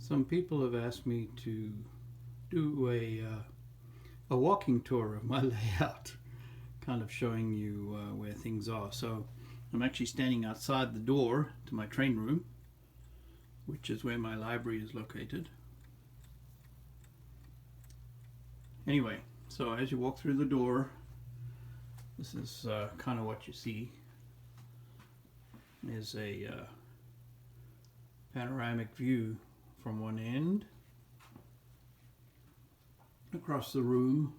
Some people have asked me to do a walking tour of my layout, kind of showing you where things are. So I'm actually standing outside the door to my train room, which is where my library is located. Anyway, so as you walk through the door, this is kind of what you see. There's a panoramic view from one end across the room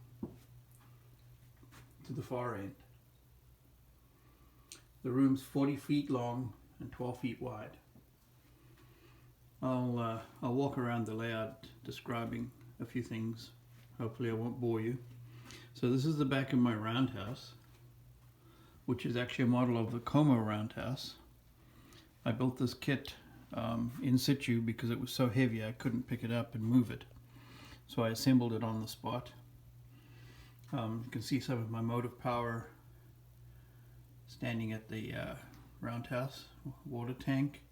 to the far end. The room's 40 feet long and 12 feet wide. I'll walk around the layout describing a few things. Hopefully I won't bore you. So this is the back of my roundhouse, which is actually a model of the Como roundhouse. I built this kit in situ because it was so heavy I couldn't pick it up and move it. So I assembled it on the spot. You can see some of my motive power standing at the roundhouse water tank.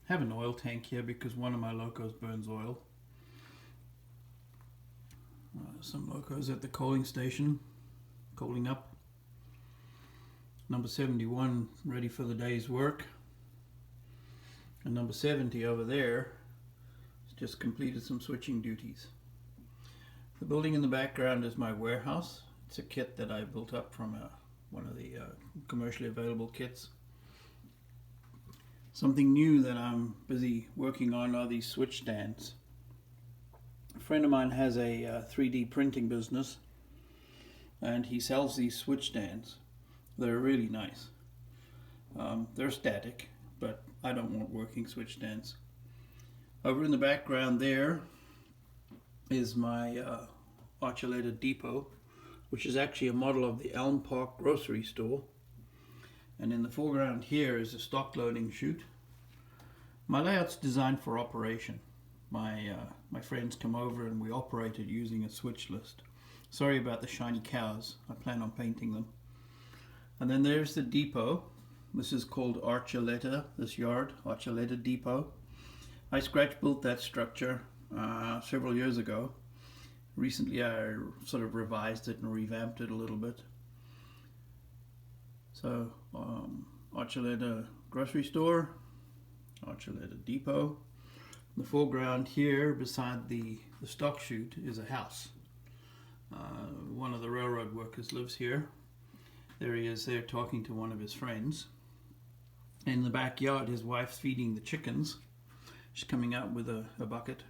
I have an oil tank here because one of my locos burns oil. Some locos at the coaling station, coaling up. Number 71 ready for the day's work. And number 70 over there has just completed some switching duties. The building in the background is my warehouse. It's a kit that I built up from one of the commercially available kits. Something new that I'm busy working on are these switch stands. A friend of mine has a 3D printing business and he sells these switch stands. They're really nice. They're static, but I don't want working switch stands. Over in the background there is my Archuleta Depot, which is actually a model of the Elm Park grocery store. And in the foreground here is a stock loading chute. My layout's designed for operation. My friends come over and we operate it using a switch list. Sorry about the shiny cows. I plan on painting them. And then there's the depot. This is called Archuleta, this yard, Archuleta Depot. I scratch built that structure several years ago. Recently I sort of revised it and revamped it a little bit. So Archuleta grocery store, Archuleta Depot. In the foreground here beside the stock chute is a house. One of the railroad workers lives here. There he is there talking to one of his friends. In the backyard his wife's feeding the chickens. She's coming out with a bucket.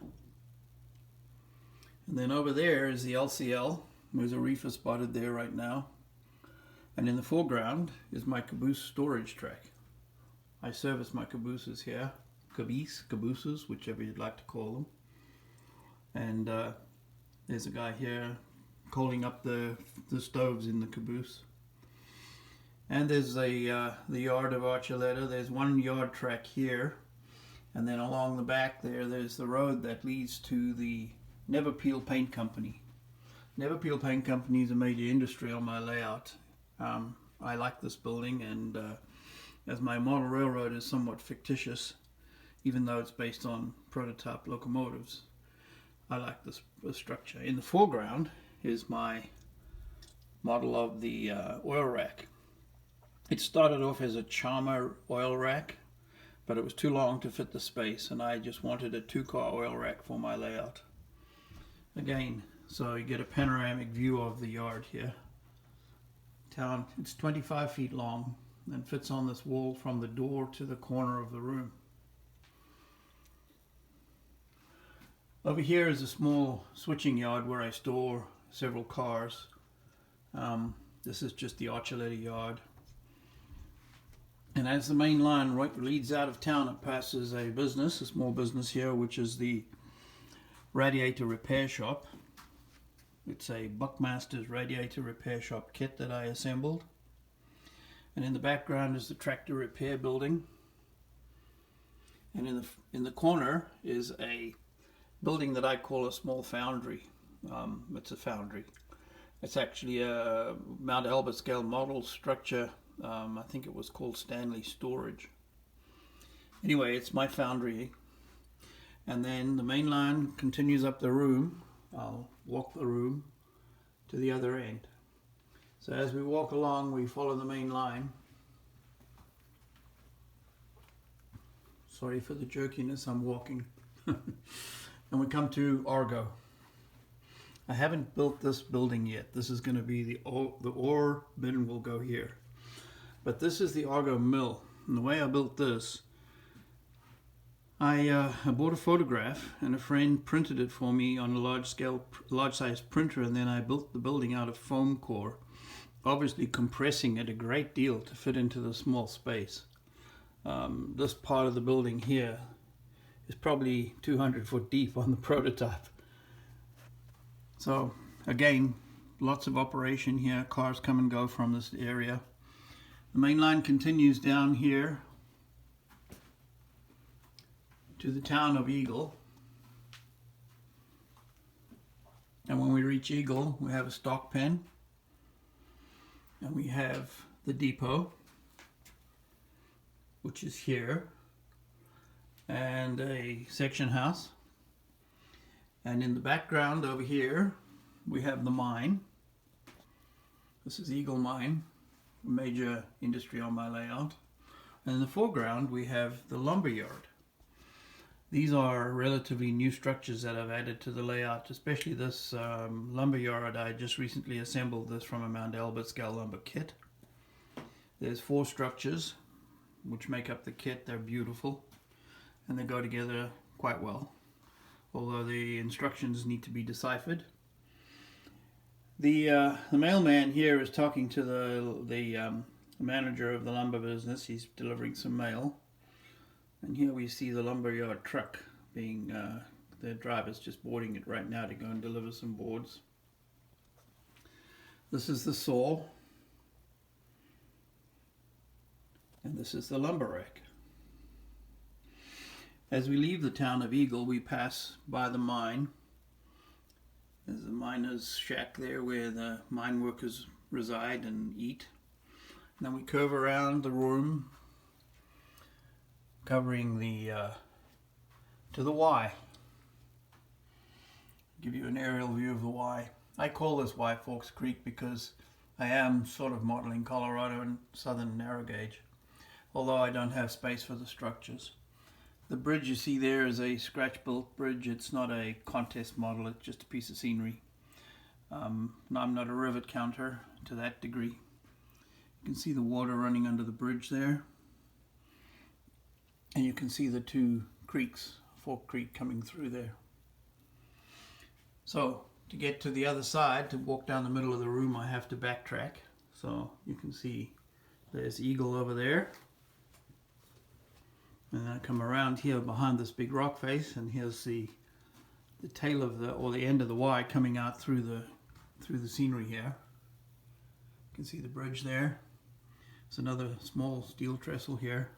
And then over there is the LCL. There's a reefer spotted there right now. And in the foreground is my caboose storage track. I service my cabooses here. Cabooses, whichever you'd like to call them. And there's a guy here coaling up the stoves in the caboose. And there's the yard of Archuleta. There's one yard track here. And then along the back there's the road that leads to the Neverpeel Paint Company. Neverpeel Paint Company is a major industry on my layout. I like this building, and as my model railroad is somewhat fictitious, even though it's based on prototype locomotives, I like this structure. In the foreground is my model of the oil rack. It started off as a Charmer oil rack, but it was too long to fit the space, and I just wanted a 2-car oil rack for my layout. Again, so you get a panoramic view of the yard here. It's 25 feet long and fits on this wall from the door to the corner of the room. Over here is a small switching yard where I store several cars. This is just the Archuleta yard. And as the main line leads out of town, it passes a small business here, which is the Radiator Repair Shop. It's a Buckmaster's Radiator Repair Shop kit that I assembled. And in the background is the Tractor Repair Building. And in the corner is a building that I call a small foundry. It's a foundry. It's actually a Mount Albert scale model structure. I think it was called Stanley Storage. Anyway, it's my foundry. And then the main line continues up the room. I'll walk the room to the other end. So as we walk along, we follow the main line. Sorry for the jerkiness, I'm walking. And we come to Argo. I haven't built this building yet. This is going to be the ore bin will go here. But this is the Argo mill. And the way I built this, I bought a photograph and a friend printed it for me on a large size printer, and then I built the building out of foam core, obviously compressing it a great deal to fit into the small space. This part of the building here is probably 200 foot deep on the prototype. So again, lots of operation here. Cars come and go from this area. The main line continues down here to the town of Eagle. And when we reach Eagle, we have a stock pen. And we have the depot, which is here, and a section house. And in the background over here, we have the mine. This is Eagle Mine, a major industry on my layout. And in the foreground, we have the lumber yard. These are relatively new structures that I've added to the layout, especially this lumber yard. I just recently assembled this from a Mount Albert scale lumber kit. There's 4 structures which make up the kit. They're beautiful and they go together quite well, although the instructions need to be deciphered. The mailman here is talking to the manager of the lumber business. He's delivering some mail. And here we see the lumberyard truck being, the driver's just boarding it right now to go and deliver some boards. This is the saw. And this is the lumber rack. As we leave the town of Eagle, we pass by the mine. There's a miner's shack there where the mine workers reside and eat. And then we curve around the room, covering the to the Y. Give you an aerial view of the Y. I call this Y Forks Creek because I am sort of modeling Colorado and southern narrow gauge, although I don't have space for the structures. The bridge you see there is a scratch-built bridge. It's not a contest model, it's just a piece of scenery. I'm not a rivet counter to that degree. You can see the water running under the bridge there. And you can see the 2 creeks, Fork Creek coming through there. So to get to the other side, to walk down the middle of the room, I have to backtrack. So you can see there's Eagle over there. And then I come around here behind this big rock face, and here's the tail of the end of the Y coming out through the scenery here. You can see the bridge there. There's another small steel trestle here.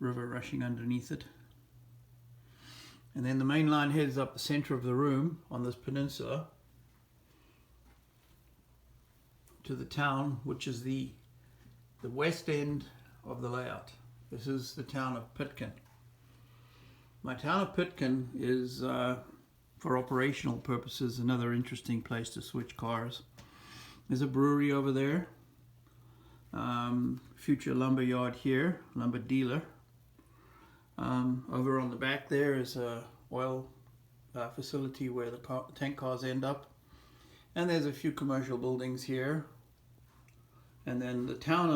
River rushing underneath it. And then the main line heads up the center of the room on this peninsula to the town, which is the west end of the layout. This is the town of Pitkin. My town of Pitkin is, for operational purposes, another interesting place to switch cars. There's a brewery over there, future lumber yard here, lumber dealer. Over on the back there is a oil facility where the tank cars end up. And there's a few commercial buildings here. And then the town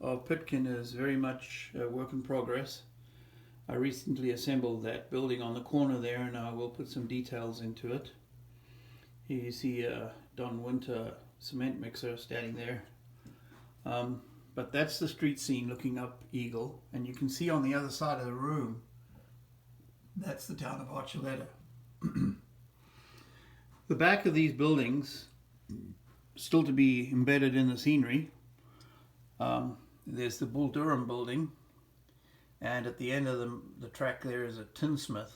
of Pitkin is very much a work in progress. I recently assembled that building on the corner there, and I will put some details into it. Here you see a Don Winter cement mixer standing there. But that's the street scene looking up Eagle, and you can see on the other side of the room, that's the town of Archuleta. The back of these buildings, still to be embedded in the scenery, there's the Bull Durham building, and at the end of the track there is a tinsmith.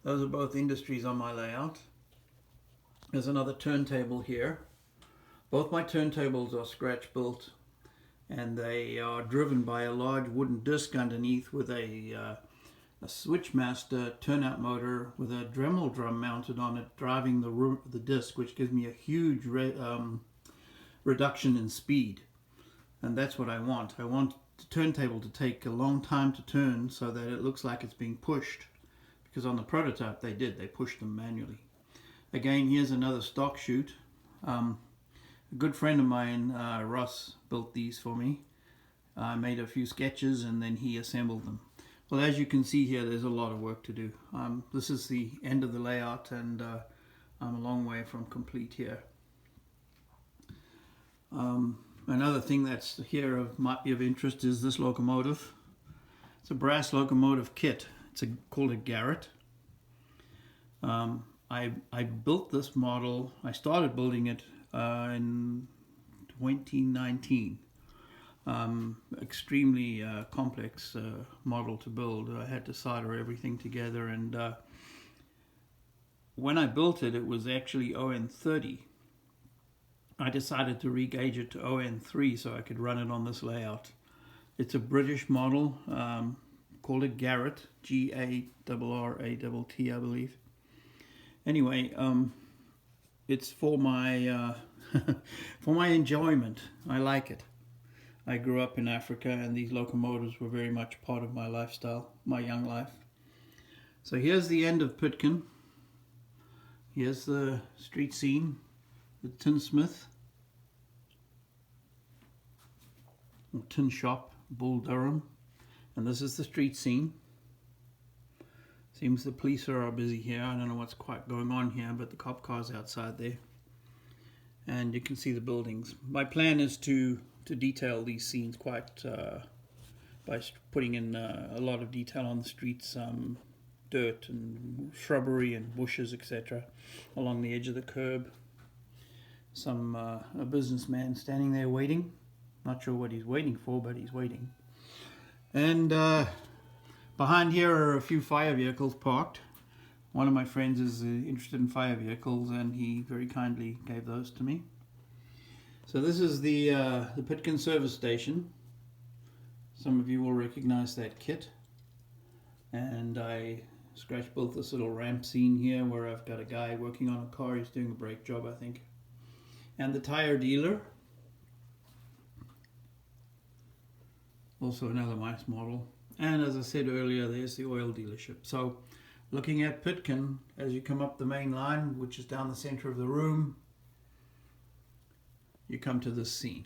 Those are both industries on my layout. There's another turntable here. Both my turntables are scratch built, and they are driven by a large wooden disc underneath with a a Switchmaster turnout motor with a Dremel drum mounted on it, driving the disc, which gives me a huge reduction in speed. And that's what I want. I want the turntable to take a long time to turn so that it looks like it's being pushed, because on the prototype they pushed them manually. Again, here's another stock chute. A good friend of mine, Ross, built these for me. I made a few sketches and then he assembled them. Well, as you can see here, there's a lot of work to do. This is the end of the layout, and I'm a long way from complete here. Another thing that's here might be of interest is this locomotive. It's a brass locomotive kit. It's called a Garrett. I built this model. I started building it in 2019. Extremely complex model to build. I had to solder everything together, and when I built it, it was actually ON30. I decided to regauge it to ON3 so I could run it on this layout. It's a British model, called a Garrett, G-A-R-R-A-T-T, I believe. Anyway, it's for my for my enjoyment. I like it. I grew up in Africa, and these locomotives were very much part of my lifestyle, my young life. So here's the end of Pitkin. Here's the street scene, the tinsmith, or tin shop, Bull Durham. And this is the street scene. Seems the police are busy here. I don't know what's quite going on here, but the cop car's outside there. And you can see the buildings. My plan is to detail these scenes quite by putting in a lot of detail on the streets, dirt and shrubbery and bushes, etc., along the edge of the curb. A businessman standing there waiting. Not sure what he's waiting for, but he's waiting. And behind here are a few fire vehicles parked. One of my friends is interested in fire vehicles, and he very kindly gave those to me. So this is the Pitkin service station. Some of you will recognize that kit. And I scratch built this little ramp scene here where I've got a guy working on a car. He's doing a brake job, I think. And the tire dealer. Also another nice model. And as I said earlier, there's the oil dealership. So looking at Pitkin, as you come up the main line, which is down the center of the room, you come to this scene.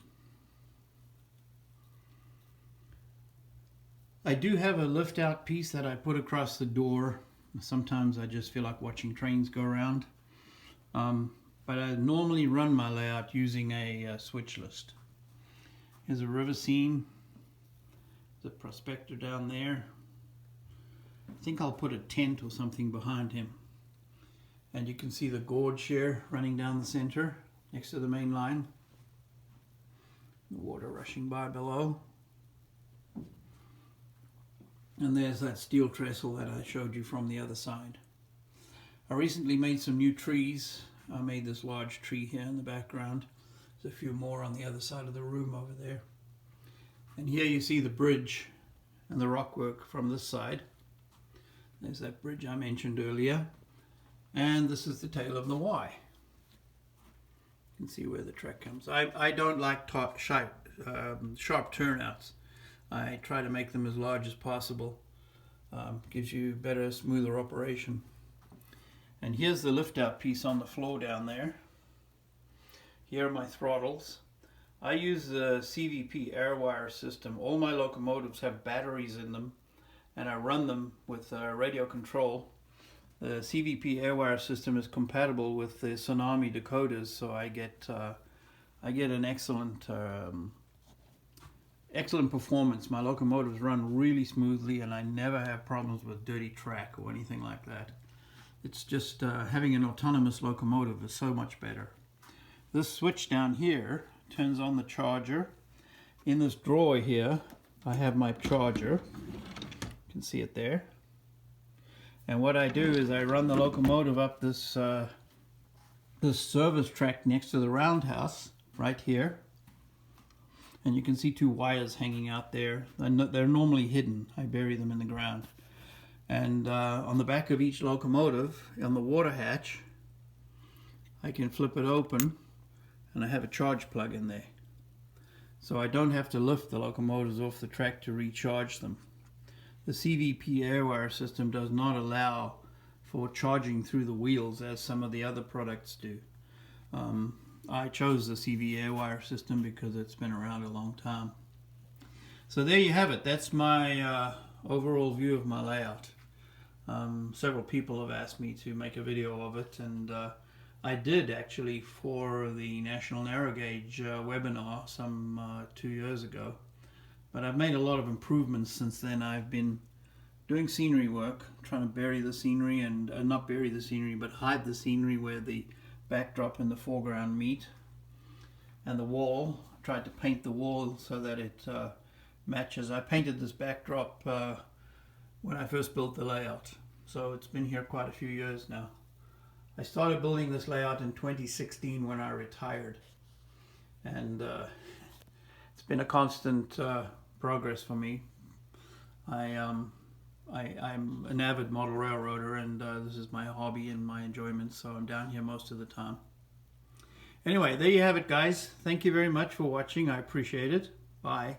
I do have a lift out piece that I put across the door. Sometimes I just feel like watching trains go around. But I normally run my layout using a switch list. Here's a river scene. There's a prospector down there. I think I'll put a tent or something behind him. And you can see the gorge here running down the center next to the main line. The water rushing by below. And there's that steel trestle that I showed you from the other side. I recently made some new trees. I made this large tree here in the background. There's a few more on the other side of the room over there. And here you see the bridge and the rockwork from this side. There's that bridge I mentioned earlier. And this is the tail of the Y. You can see where the track comes. I don't like sharp turnouts. I try to make them as large as possible. Gives you better, smoother operation. And here's the lift out piece on the floor down there. Here are my throttles. I use the CVP Airwire system. All my locomotives have batteries in them, and I run them with radio control. The CVP Airwire system is compatible with the Tsunami decoders, so I get an excellent performance. My locomotives run really smoothly, and I never have problems with dirty track or anything like that. It's just having an autonomous locomotive is so much better. This switch down here turns on the charger. In this drawer here, I have my charger. You can see it there. And what I do is I run the locomotive up this this service track next to the roundhouse right here. And you can see two wires hanging out there. They're normally hidden. I bury them in the ground. And on the back of each locomotive, on the water hatch, I can flip it open and I have a charge plug in there. So I don't have to lift the locomotives off the track to recharge them. The CVP air-wire system does not allow for charging through the wheels as some of the other products do. I chose the CV air-wire system because it's been around a long time. So there you have it. That's my overall view of my layout. Several people have asked me to make a video of it, and I did actually for the National Narrow Gauge webinar some 2 years ago. But I've made a lot of improvements since then. I've been doing scenery work, trying to bury the scenery, and not bury the scenery, but hide the scenery where the backdrop and the foreground meet. And the wall, I tried to paint the wall so that it matches. I painted this backdrop when I first built the layout, so it's been here quite a few years now. I started building this layout in 2016 when I retired, and it's been a constant progress for me. I'm an avid model railroader, and this is my hobby and my enjoyment, so I'm down here most of the time. Anyway, there you have it, guys. Thank you very much for watching. I appreciate it. Bye.